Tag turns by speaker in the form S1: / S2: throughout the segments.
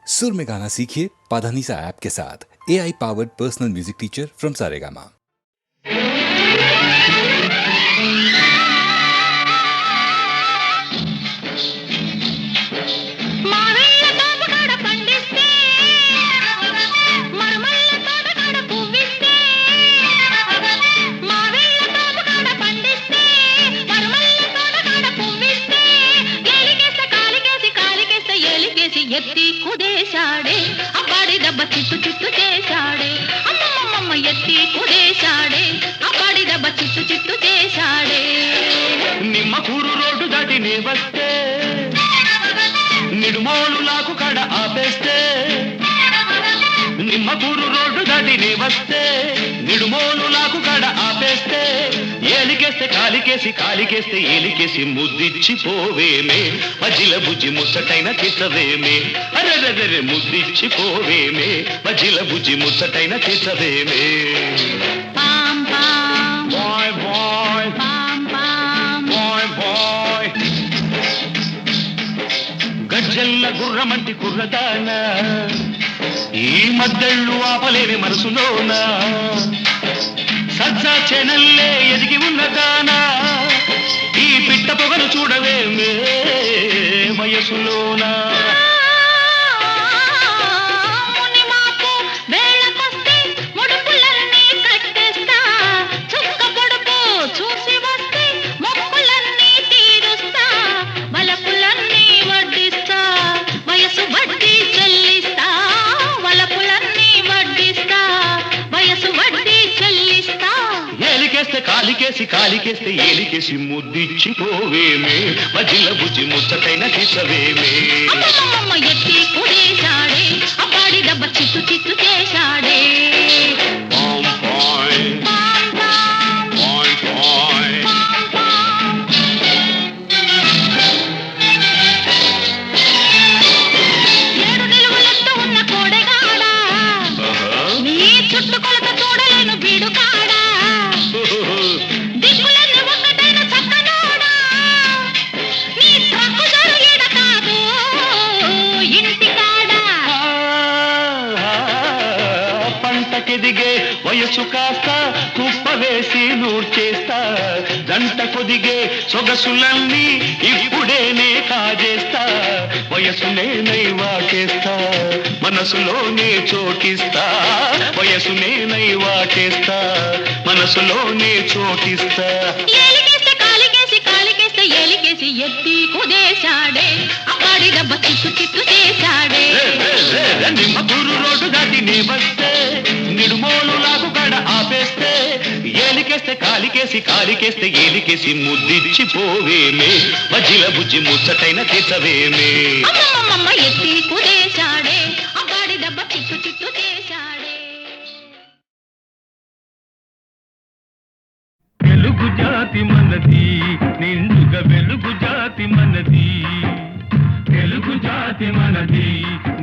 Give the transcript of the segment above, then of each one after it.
S1: सुर में गाना सीखिए पाधानीसा ऐप के साथ। AI powered personal music teacher from Saregama.
S2: ఎత్తి కుదేశాడే అబ్బాడి దెబ్బ చిట్టు చిట్టు చేశాడే అమ్మమ్మమ్మ ఎత్తి కుదేశాడే అబ్బాడి దెబ్బ చిట్టు చిట్టు చేశాడే
S3: నిమ్మకూరు రోడ్డు దాటి నీ వస్తే నిడుమోలు లాకు కడ ఆపేస్తే నిమ్మకూరు రోడ్డు దాటి నీ వస్తే నిడుమోలు లాకు కడ ఆపేస్తే ఏలికేస్తే కాలికేసి కాలికేస్తే ఏలికేసి ముద్దిచ్చి పోవేమే మజిల బుజ్జి ముచ్చటైన తిట్టవేమే అరెరెరె ముద్దిచ్చి పోవేమే మజిల బుజ్జి ముచ్చటైన తిట్టవేమే
S2: పాం పాం
S3: బాయ్ బాయ్
S2: పాం పాం
S3: బాయ్ బాయ్ గజ్జల్ల గుర్రమంటి కుర్రదానా ఈ మద్దళ్ళు ఆపలేని మనసులోన సజ్జా చెనల్లే ఎదిగి ఉన్నదానా ఈ పిట్ట పొగను చూడవేమే వయసులోనా కాలికేసి కాలికేస్తే ఏలికేసి ముద్దిచ్చి పోవేమే మజిల బుజ్జి ముచ్చటైన తీసవేమే
S2: ఎత్తి కుదేశాడే అబ్బాడి దెబ్బ చిట్టు చిట్టు చేశాడే
S3: పాం పాయ్ పాయ్ పాయ్
S2: ఏడు నిలువలెత్తు ఉన్న కోడెగాడా నీ చుట్టుకొలత చూడలేను బీడుకాడా దిక్కులన్నీ ఒక్కటైన చక్కనోడా నీ ట్రక్కు జరుగేడ కాదు ఇంటికాడా
S3: పంటకెదిగే వయసు కాస్త కుప్ప వేసి నూర్చేస్తా జంట కొదిగే సొగసులన్నీ ఇప్పుడేనే కాజేస్తా వయసునే నైవాటేస్తా మనసులోనే చోటిస్తా వయసునే నైవాటేస్తా మనసులోనే చోటిస్తా
S2: ఏలికేస్తే కాలికేసి కాలికేస్తే ఏలికేసి ఎత్తి కుదేశాడే అబ్బాడి దెబ్బ చిట్టు చిట్టు చేశాడే
S3: నిమ్మకూరు రోడ్డు దాటి నీ వస్తే నిడుమోలు లాగు కడ ఆపేస్తే ఏలికేస్తే కాలికేసి కాలికేస్తే ఏలికేసి ముద్దిచ్చి పోవేమే మజిల బుజ్జి ముచ్చటైన తీసవేమే
S2: అమ్మమ్మమ్మ ఎత్తి కుదేశాడే అబ్బాడి దెబ్బ చిట్టు చిట్టు చేశాడే
S4: వెలుగు జాతి మనది నిండుగా వెలుగు జాతి మనది తెలుగు జాతి మనది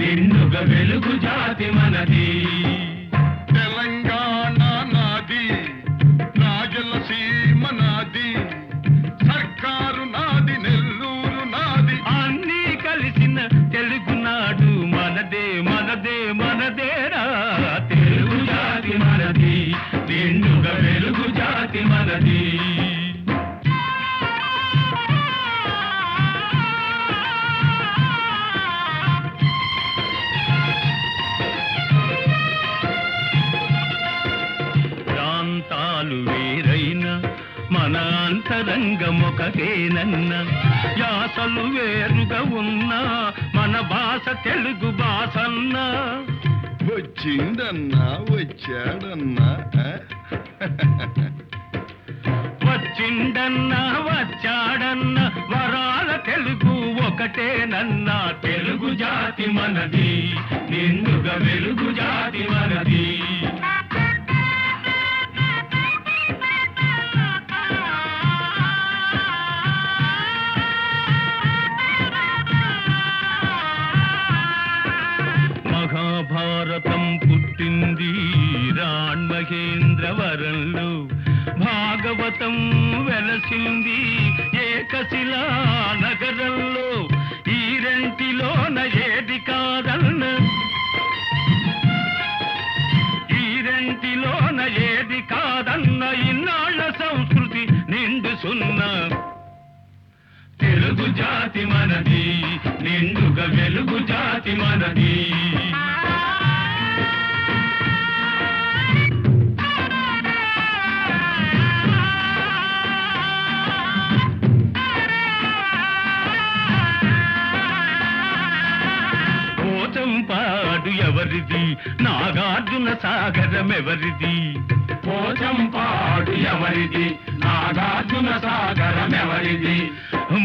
S4: నిండుగా వెలుగు జాతి మనది తెలంగాణ నాది రాజలసీమ నాది సర్కారు నాది నెల్లూరు నాది అన్నీ కలిసిన తెలుగునాడు మనదే మనదే మనదేరా తెలుగు జాతి మనది నిండుగా వెలుగు జాతి మనది ప్రాంతాలు వేరైన మన అంతరంగమొకటేనన్న యాసలు వేరుగా ఉన్నా మన భాష తెలుగు భాషన్నా
S5: వచ్చిందన్నా వచ్చాడన్నా
S4: వచ్చిండన్నా వచ్చాడన్నా వరాల తెలుగు ఒకటేనన్నా తెలుగు జాతి మనది నిండుగా వెలుగు జాతి మనది మహాభారతం పుట్టింది రాణ్మహేంద్రవరంలో భాగవతం వెలసింది ఏకశిలా నగరంలో ఈ రెంటిలోన ఏది కాదన్న సంస్కృతి నిండు సున్నా తెలుగు జాతి మనది నిండుగా వెలుగు జాతి మనది పోచంపాడు ఎవరిది నాగార్జున సాగరం ఎవరిది పోచంపాడు ఎవరిది నాగార్జున సాగరం ఎవరిది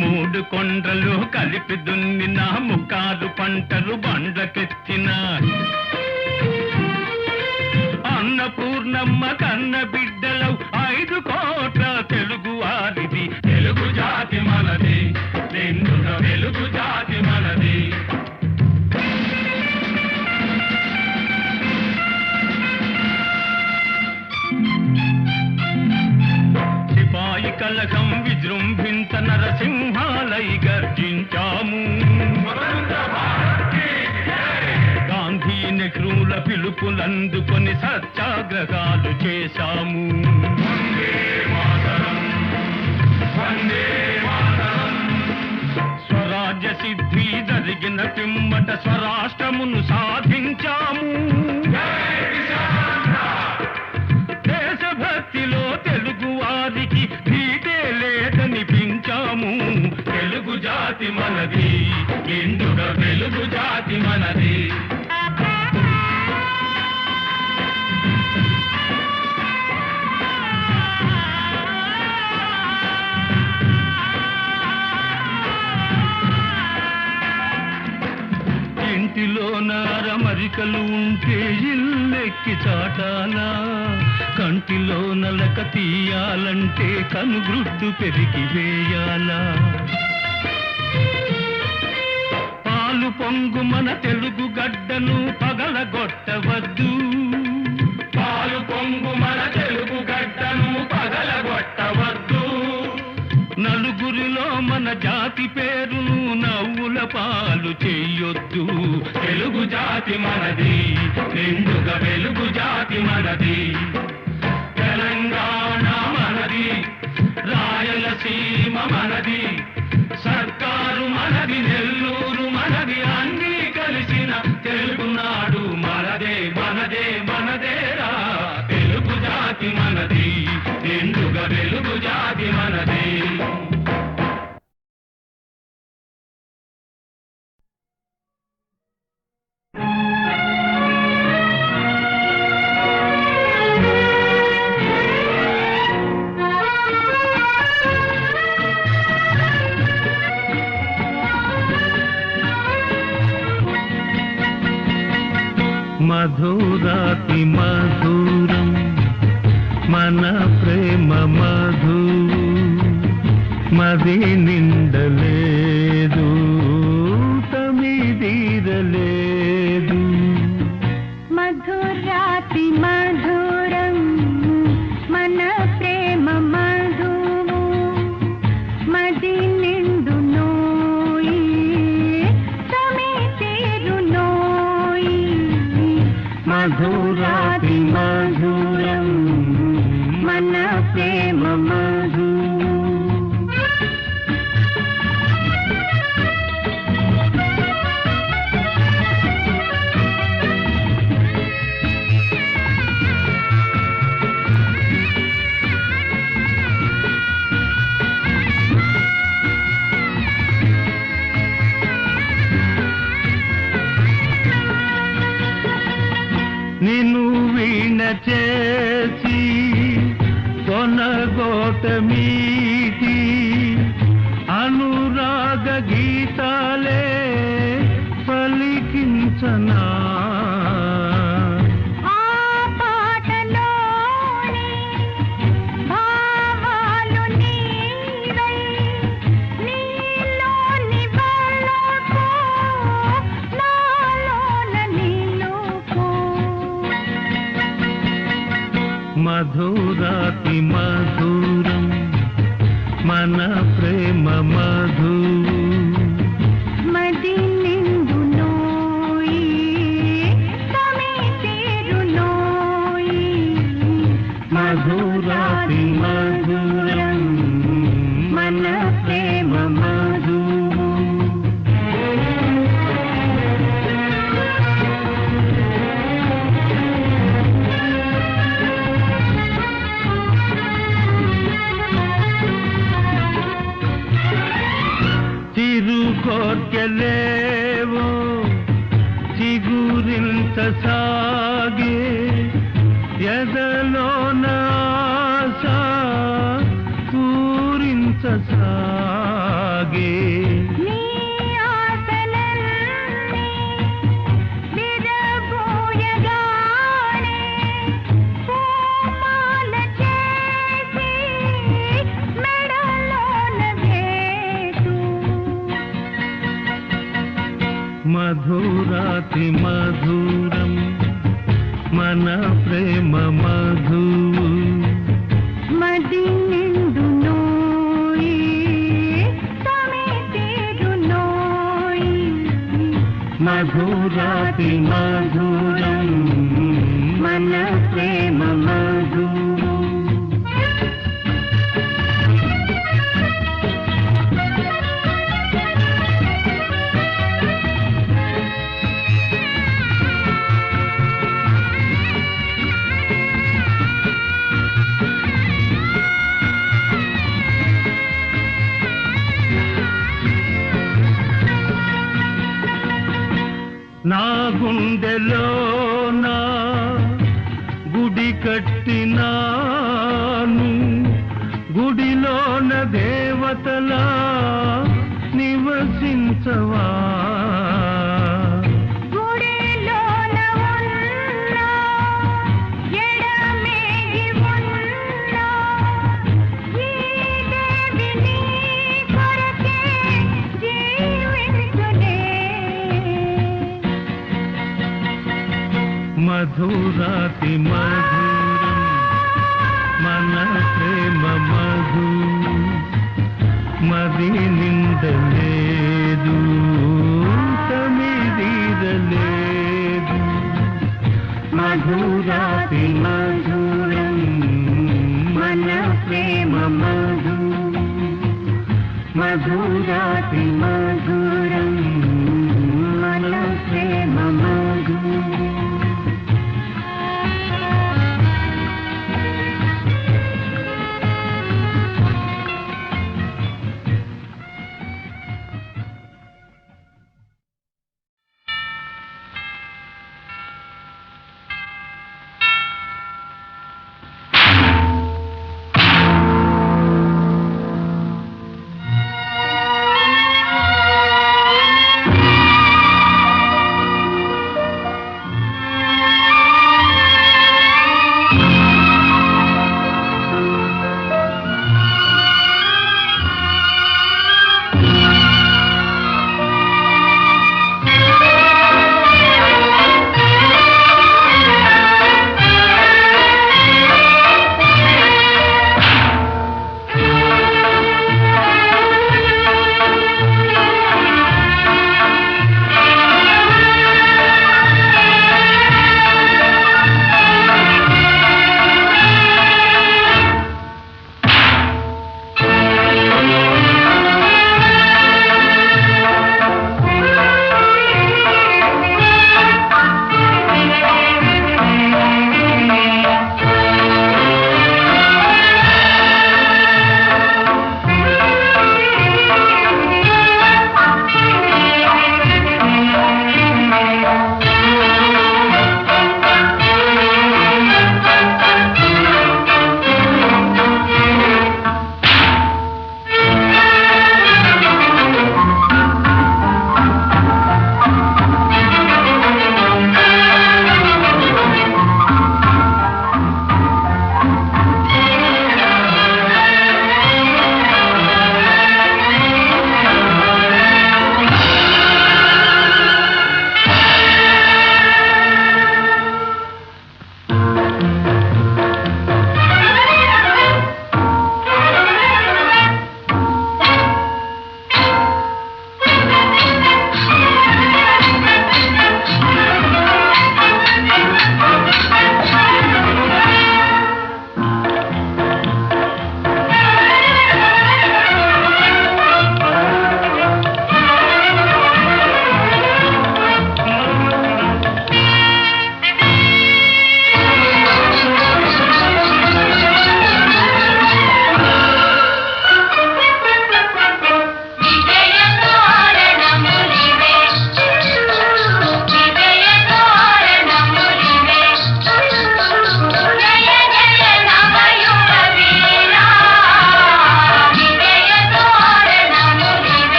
S4: మూడు కొండలు కలిపి దున్నిన ముక్కాలు పంటలు బండ్లకెత్తిన అన్నపూర్ణమ్మ కన్న బిడ్డలు 5 కోట్ల తెలుగు వారిది తెలుగు జాతి మనది నిండుగా వెలుగు జాతి మనది సిపాయి కలకం విజృంభించ నరసింహాలై గర్జించాము గాంధీ నెహ్రూల పిలుపులందుకొని సత్యాగ్రహాలు చేశాము స్వరాజ్య సిద్ధి జరిగిన పిమ్మట స్వరాష్ట్రమును సాధించాము దేశభక్తిలో తెలుగు వారికి భీతే లేదనిపించాము తెలుగు జాతి మనది నిండుగా వెలుగు జాతి మనది ఇంటిలో నారమరికలు ఉంటే ఇల్లెక్కి చాటాలా కంటిలో నలక తీయాలంటే కనుగ్రుడ్డు పెరిగి వేయాలా పాలు పొంగు మన తెలుగు గడ్డను పగలగొట్టవద్దు పాలు పొంగు మన తెలుగు గడ్డను పగలగొట్టవద్దు నలుగురిలో మన జాతి పేరును నవ్వుల పాలు చెయ్యొద్దు తెలుగు జాతి మనది నిండుగా వెలుగు జాతి మనది తెలంగాణ మనది రాయలసీమ మనది సర్కారు మనది నెల్లూరు మనది అన్నీ కలిసిన తెలుగునాడు మనదే మనదే మనదేరా తెలుగు జాతి మనది నిండుగా వెలుగు జాతి మనది మధురాతి మధురం మన ప్రేమ మధు మది నిండలేదు తమిదీరలేదు
S6: మధురాతి మధురం మన ప్రేమ మధువు మది నిండు నోయి తమితీరు నోయి
S4: మధురాతి మధురం
S6: మన ప్రేమ మధు నిన్ను వీణ చేసి కొనగోటమీటి అనురాగ గీతాలే పలికించనా ఆ పాటలోని భావాలు నీవై నీలోని వెలుగు నాలోన నిలుపు
S4: మధురాతి మధురం మన ప్రేమ మధు
S6: మది నిండు నోయి తమితీరు నోయి
S4: మధురాతి మధు సాగే ఎదలోన ఆశ పూరించసాగే
S6: నీ ఆశలన్నీ విరబోయగానే పూమాల చేసి మెడలోన వేసు
S4: మధురాతి మధురం మన ప్రేమ మధువు
S6: మది నిండునోయి తమితిరునోయి
S4: మధురాతి మధురం మన ప్రేమ మధువు నా గుండెలోన గుడి కట్టినాను గుడిలోన దేవతలా నివసించవా
S6: గుడిలోన ఉన్న ఎడమేగి ఉన్న ఈ దేవి నీ కొరకే జీవించునే
S4: మధురాతి మధురం మన ప్రేమ మధు మది నిందలేదు తమిదీరలేదు మధురాతి మధురం మన ప్రేమ మధు మధురాతి మధురం మన ప్రేమ మధు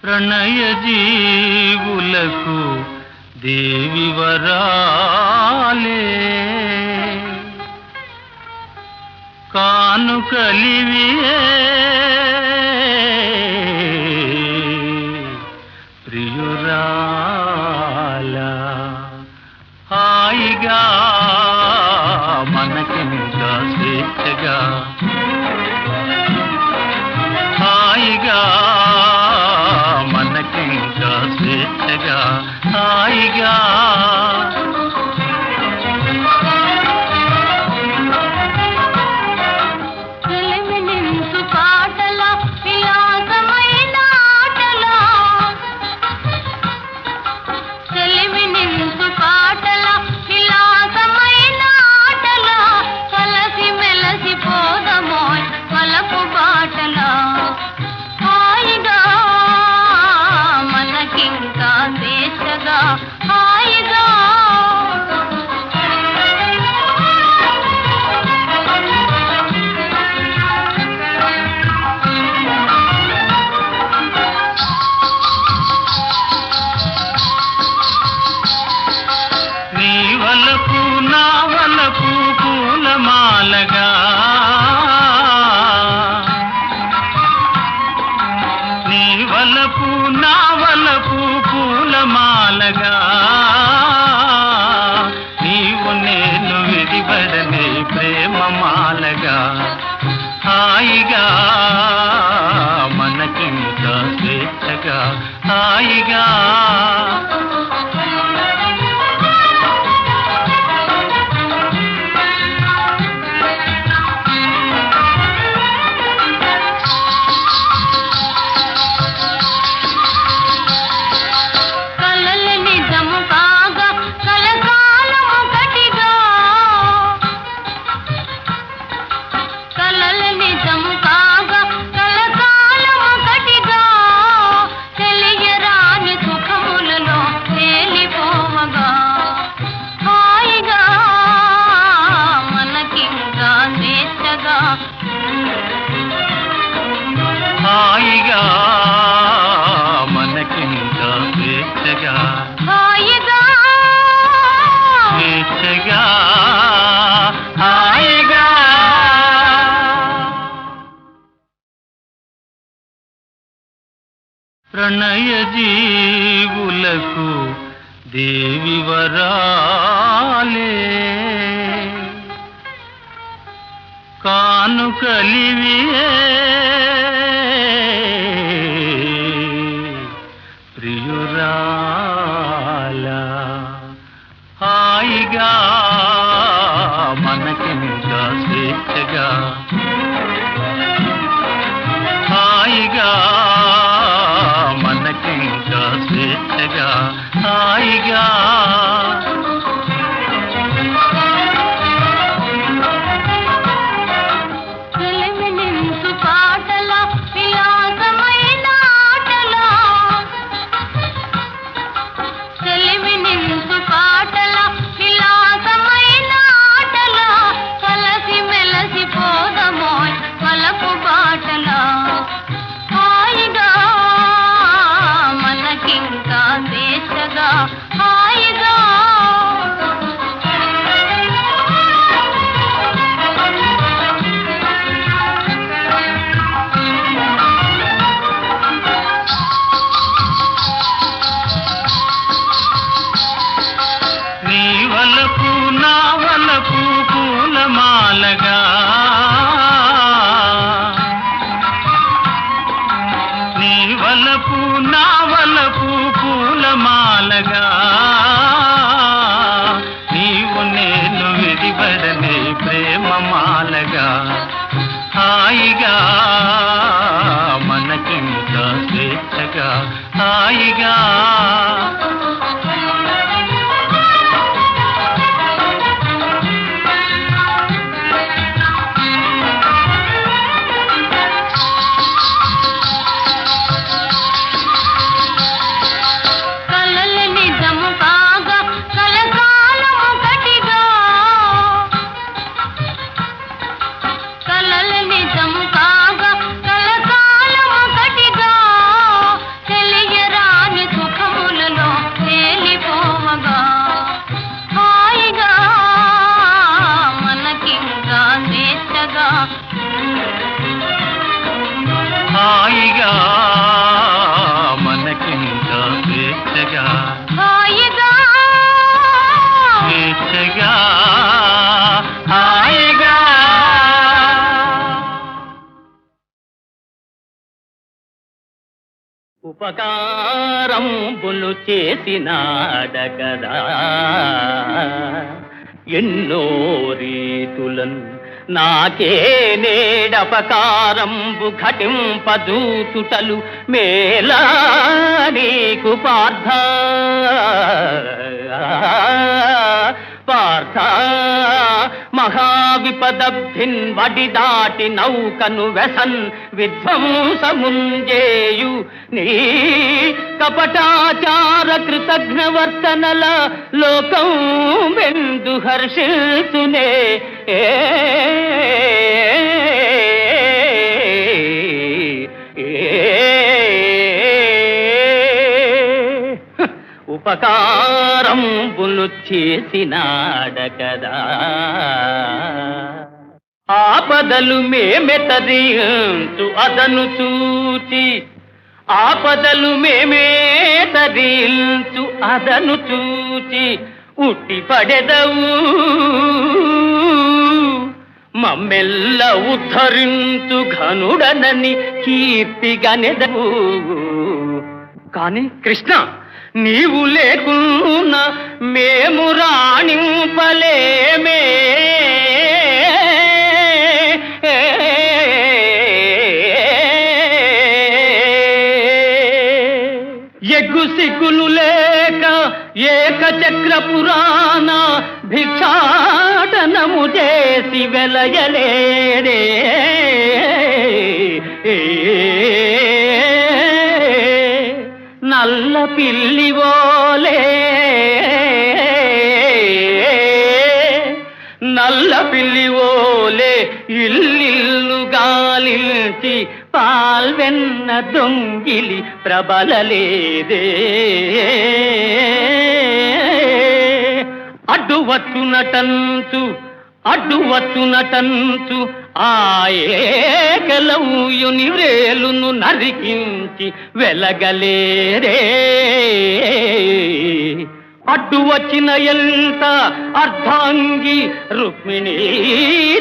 S4: ప్రణయ జీవులకు దేవి వరాలే కానుకలివియే ప్రియురాల హాయిగా మనకింత స్వేచ్ఛగా హాయిగా మనకింత స్వేచ్ఛగా హాయిగా
S6: నిలిమినించు పాటల విలాసమైన ఆటల నిలిమినించు పాటల విలాసమైన ఆటల కలసి మెలసి పోదమోయ్ వలపు బాటల హాయిగా మనకింకా స్వేచ్ఛగా హాయిగా
S4: నీ వలపు నా వలపు పూలమాలగా నీ వలపు నా వలపు పూలమాలగా నీవు నేను విడిపడని ప్రేమమాలగా హాయిగా మనకింత స్వేచ్ఛగా హాయిగా
S6: కలల నిజము కాగా కలకాలము గట్టిగా కలల నిజము కాగా కలకాలము గట్టిగా తెలియరాని సుఖములలో తేలిపోవగా హాయిగా మనకింకా స్వేచ్ఛగా
S4: హాయిగా మనకింత స్వేచ్ఛగా
S6: హాయిగా
S4: స్వేచ్ఛగా హాయిగా ప్రణయ జీవులకు దేవి వరాలే కానుకలివియే ప్రియురాల హాయిగా మనకింత స్వేచ్ఛగా హాయిగా మనకింత స్వేచ్ఛగా హాయిగా
S6: నిలిమినించు పాటల విలాసమైన ఆటల నిలిమినించు పాటల విలాసమైన ఆటల కలసి మెలసి పోదమోయ్ వలపు బాటల హాయిగా మనకింకా స్వేచ్ఛగా హాయిగా
S4: నీ వలపు నా వలపు పూలమాలగా నీ వలపు నా వలపు పూలమాలగా నీవు నేను విడిపడని ప్రేమమాలగా హాయిగా మనకింత స్వేచ్ఛగా హాయిగా
S6: కలల నిజము కాగా కలకాలము గట్టిగా కలల నిజము కాగా కలకాలము గట్టిగా తెలి
S7: ఉపకారంబులు చేసినాడగదా ఎన్నో రీతులన్ నాకే నేడపకారంబు ఘటింపదూచుటలు మేలా నీకు పార్థ పార్థ మహావిపదబ్ధిన్ వడి దాటి నౌకను వెసన్ విధ్వంసముంజేయు నీ కపటాచార కృతజ్ఞవర్తనల లోకం వెందు హర్షిల్సునే ఉపకారంబులు చేసినాడకదా ఆపదలు మేమెతరించు అదను చూచి ఆపదలు మేమే తరించు అదను చూచి ఉట్టి పడెదవు మమ్మెల్ల ఉద్ధరించు ఘనుడనని కీర్తిగనెదవు కాని కృష్ణ నీవు లేకున్నా మేము రాణింపలేమే ఎగ్గు సిగ్గులు లేక ఏకచక్ర పురాణ భిక్షాటనము చేసి వెలయలేడే నల్ల పిల్లివోలే నల్ల పిల్లివోలే ఇల్లిల్లు గాలించి పాల్వెన్న దొంగిలి ప్రబలలేదే అడ్డువచ్చునటంచు ఏకలవుయుని వ్రేలును నరికించి వెలగలేరే అడ్డు వచ్చిన ఎంత అర్ధాంగి రుక్మిణీ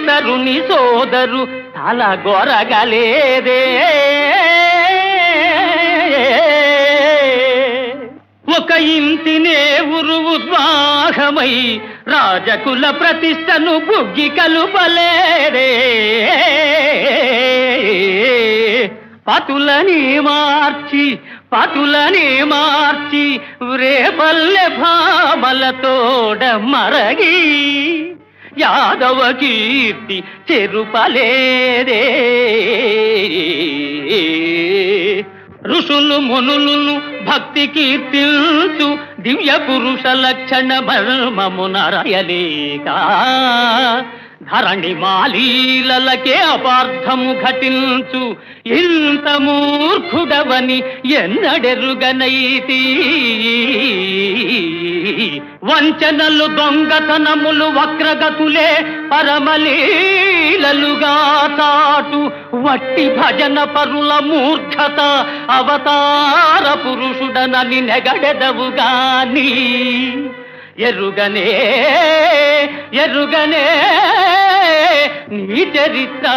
S7: తరుని సోదరు తల గొరగలేదే ఒక ఇంటినే ఉద్వాహమై రాజకుల ప్రతిష్టను బుగ్గి కలుపలేరే పతులని మార్చి రేపల్లె భామలతోడ మరగి యాదవ కీర్తి చెరుపలేదే ఋషులు మునులను భక్తి కీర్తిల్చు దివ్య పురుష లక్షణ మర్మము నరయలేక ధరణి మాలీలకే అపార్థము ఘటించు ఇంత మూర్ఖుడవని ఎన్నడెరుగనైతి వంచనలు దొంగతనములు వక్రగతులే పరమలీలలుగా తాటు వట్టి భజన పరుల మూర్ఖత అవతార పురుషుడనని నెగడెదవుగాని ఎరుగనే నీ చరిత్ర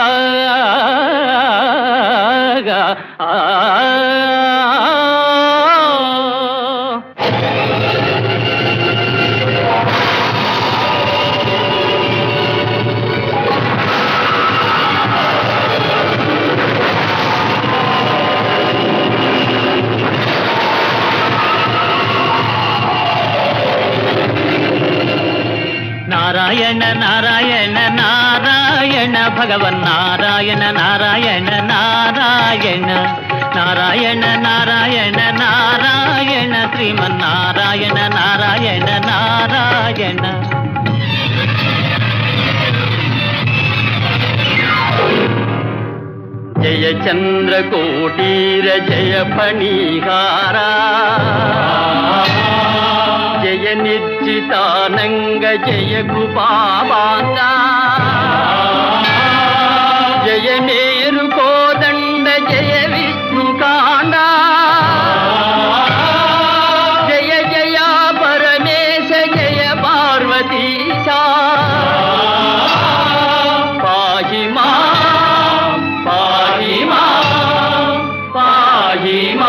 S7: నారాయణ నారాయణ నారాయణ భగవన్నారాయణ నారాయణ నారాయణ నారాయణ నారాయణ నారాయణ శ్రీమన్నారాయణ నారాయణ నారాయణ జయ చంద్రకోటీర జయ ఫణీహారా జయ నిర్జితానంగ జయ కృపావాంగా జయ మేరు కోదండ జయ విష్ణుకాండ జయ జయ పరమేశ జయ పార్వతీశా పాహి మా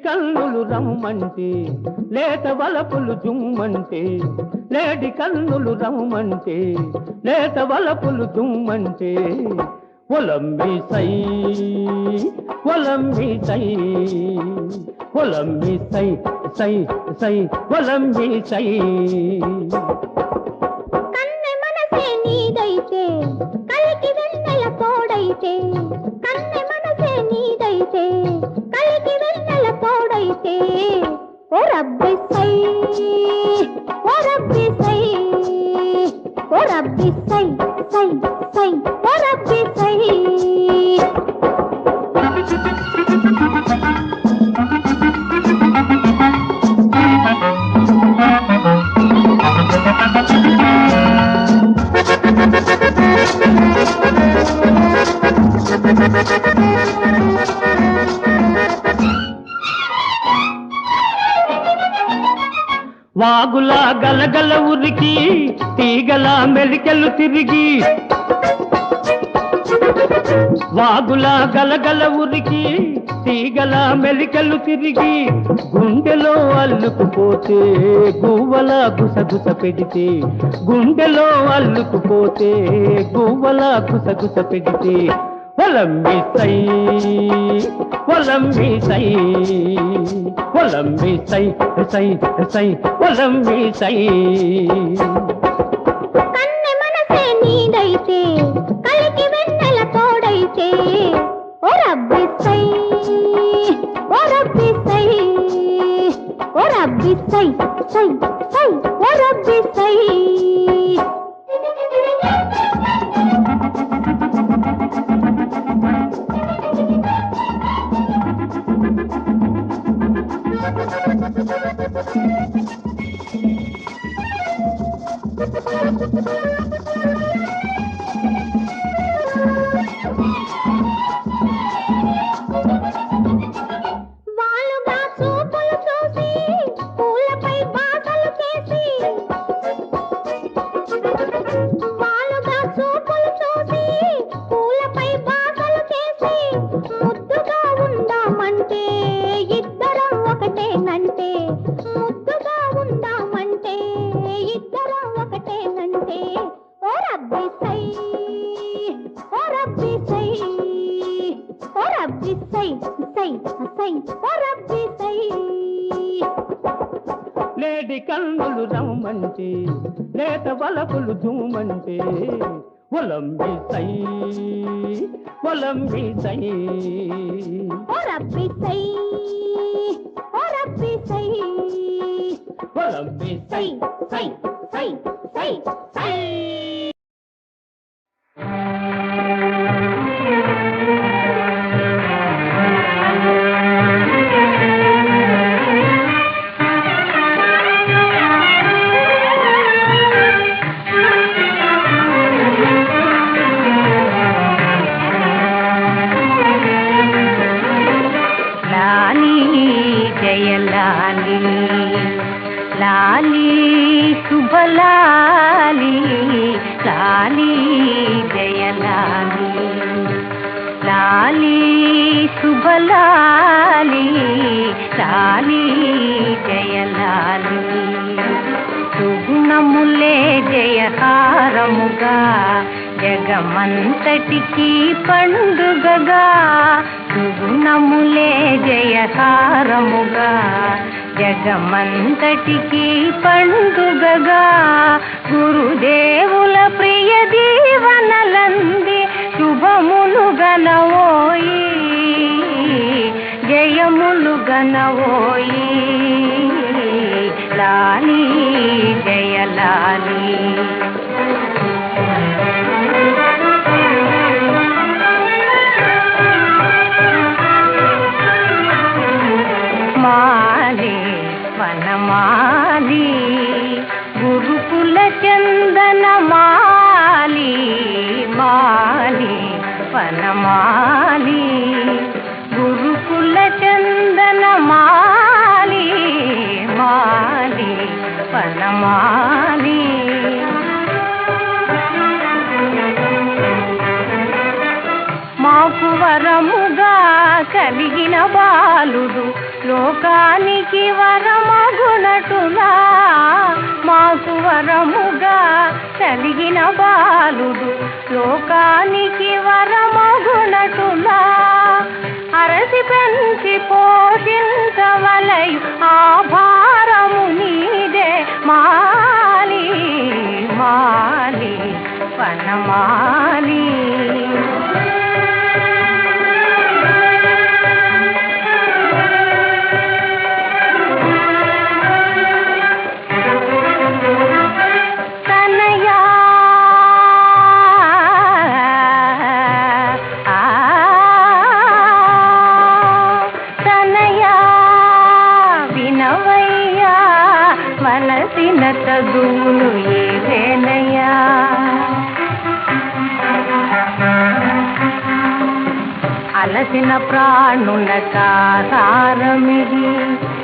S7: కన్నులు రమ్మంటే లేత వలపులు జుమ్మంటే లేడి కన్నులు రమ్మంటే లేత వలపులు జుమ్మంటే ఒలమ్మి సై ఒలమ్మి సై ఒలమ్మి సై సై సై ఒలమ్మి సై
S6: కన్నె మనసే నీదైతే కలికి వెన్నెల తోడైతే కన్నె మనసే నీదైతే కలికి వెన్నెల తోడైతే ఓ రబ్బి సై ఓ రబ్బి సై ఓ రబ్బి సై సై సై ఓ రబ్బి సై
S7: వాగులా గలగల ఉరికి తీగల మెలికెలు తిరిగి వాగులా గలగల ఉరికి తీగల మెలికెలు తిరిగి గుండెలో అల్లుకుపోతే గువ్వల గుసగుస పెడితే గుండెలో అల్లుకుపోతే గువ్వల గుసగుస పెడితే ఒలమ్మి సై ఒలమ్మి సై ఒలమ్మి సై సై సై ఒలమ్మి సై
S6: కన్నె మనసే నీదైతే కలికి వెన్నెల తోడైతే ఓ రబ్బి సై ఓ రబ్బి సై ఓ రబ్బి సై సై సై ఓ రబ్బి సై వాలుగా చూపులు చూసి పూలపై బాసలు చేసి వాలుగా చూపులు చూసి పూలపై బాసలు చేసి ముద్దుగా ఉందామంటే ఇద్దరం ఒకటేనంటే ముద్దుగా ఉందామంటే ఇద్దరం ఒకటేనంటే ఓ రబ్బి సై ఓ రబ్బి సై ఓ రబ్బి సై సై సై ఓ రబ్బి సై
S7: లేడి కన్నులు రమ్మంటే లేత వలపులు జుమ్మంటే ఒలమ్మి సై ఒలమ్మి సై
S6: ఓ రబ్బి సై ఓ రబ్బి సై
S7: ఒలమ్మి సై
S6: సై సై సై సై
S8: లాలి జయలాలి లాలి శుభలాలి లాలి జయలాలి లాలి శుభలాలి లాలి జయలాలి సుగుణములే జయహారముగా జగమంతటికి పండుగగా సుగుణములే జయహారముగా జగమంతటికి పండుగగా గురుదేవుల ప్రియ దీవనలంది శుభములు గనవోయి జయములు గనవోయి లాలి జయలాలి మాలి వనమాలి గురుకుల చందన మాలి మాలి వనమాలి గురుకుల చందన మాలి మాలి వనమాలి మాకు వరముగా కలిగిన బాలుడు లోకానికి వరమగునటులా మాకు వరముగా కలిగిన బాలుడు లోకానికి వరమగునటులా అరసి పెంచి పోషించవలయు ఆ భారము నీదే మాలి మాలి వనమాలి తగులు ఏదేనయ్యా అలసిన ప్రాణుల కాసారమిది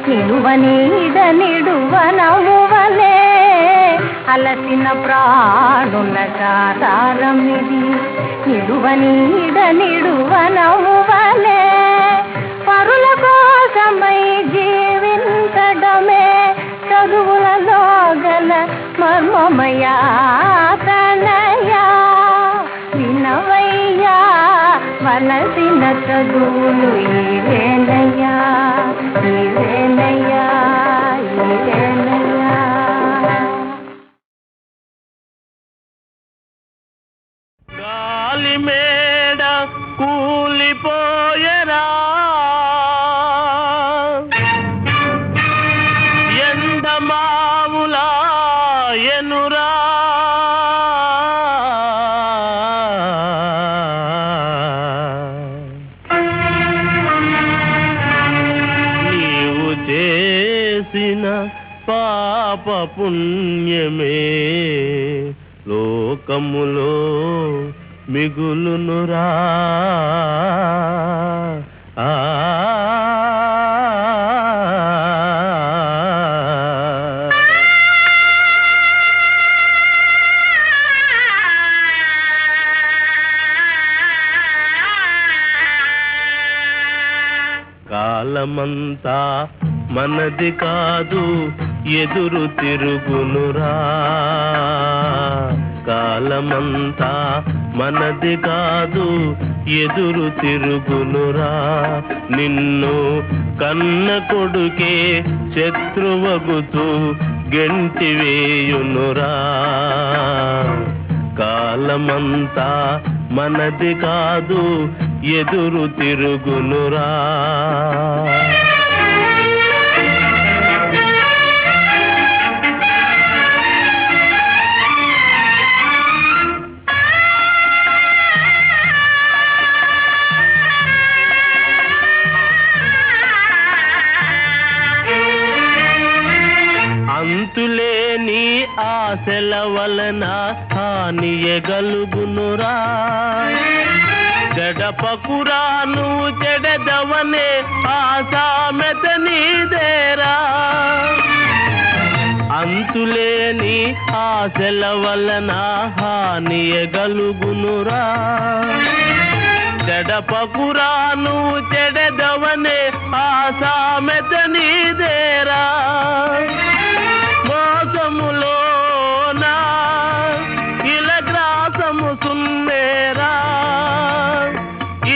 S8: నిలువనీడ నిడువనమువలే అలసిన ప్రాణుల కాసారమిది నిలువనీడ నిడువనమువలే పరుల కోసమై జీవించడమే చదువులలో గల మర్మమయా తనయా వినవయ్యా వలసిన చదువులు ఇవేనయ్యా ఇవేనయ్యా ఇవేనయ్యా
S4: గాలి మేడ కూలిపోయరా ఎనురా నీవు చేసిన పాప పుణ్యమే లోకములో మిగులునురా కాలమంతా మనది కాదు ఎదురు తిరుగునురా కాలమంతా మనది కాదు ఎదురు తిరుగునురా నిన్ను కన్న కొడుకే శత్రువగుతూ గెంటివేయునురా కాలమంతా మనది కాదు ఎదురు తిరుగునురా అంతులేని ఆశల వలన హానియగలుగునురా చెడపకురా నువ్వు చెడదవనే ఆసామెత నీదేరా అంతులేని ఆశల వలన హానియగలుగునురా చెడపకురా నువ్వు చెడదవనే ఆసామెత నీదేరా మోసములోనా ఇలగ్రాసము సున్నేరా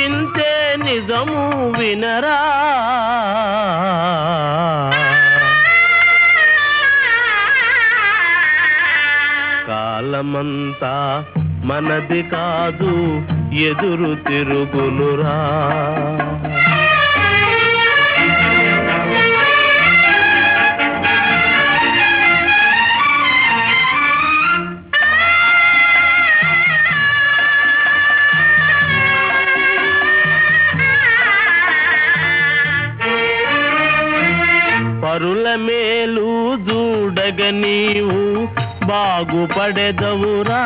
S4: ఇంతే నిజము వినరా కాలమంతా మనది కాదు ఎదురు తిరుగునురా పరుల మేలు చూడగ నీవు బాగుపడెదవురా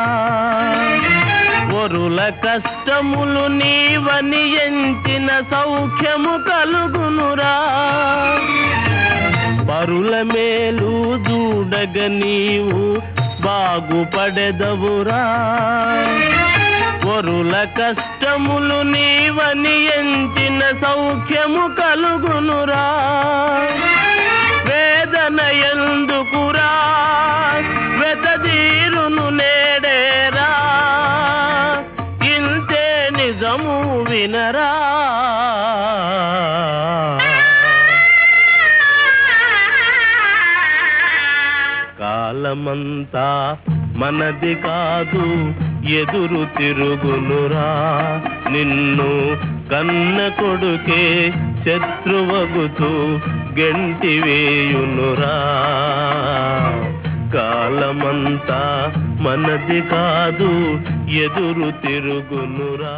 S4: వరుల కష్టములు నీవని ఎంచిన సౌఖ్యము కలుగునురా పరుల మేలు చూడగ నీవు బాగుపడెదవురా వరుల
S7: కష్టములు నీవని ఎంచిన సౌఖ్యము కలుగునురా వేదన ఎందుకురా వెతదీరును నేడేరా ఇంతే నిజము వినరా కాలమంతా మనది కాదు ఎదురు తిరుగునురా నిన్ను కన్న కొడుకే శత్రువగుతూ గెంటి వేయునురా కాలమంతా మనది కాదు ఎదురు తిరుగునురా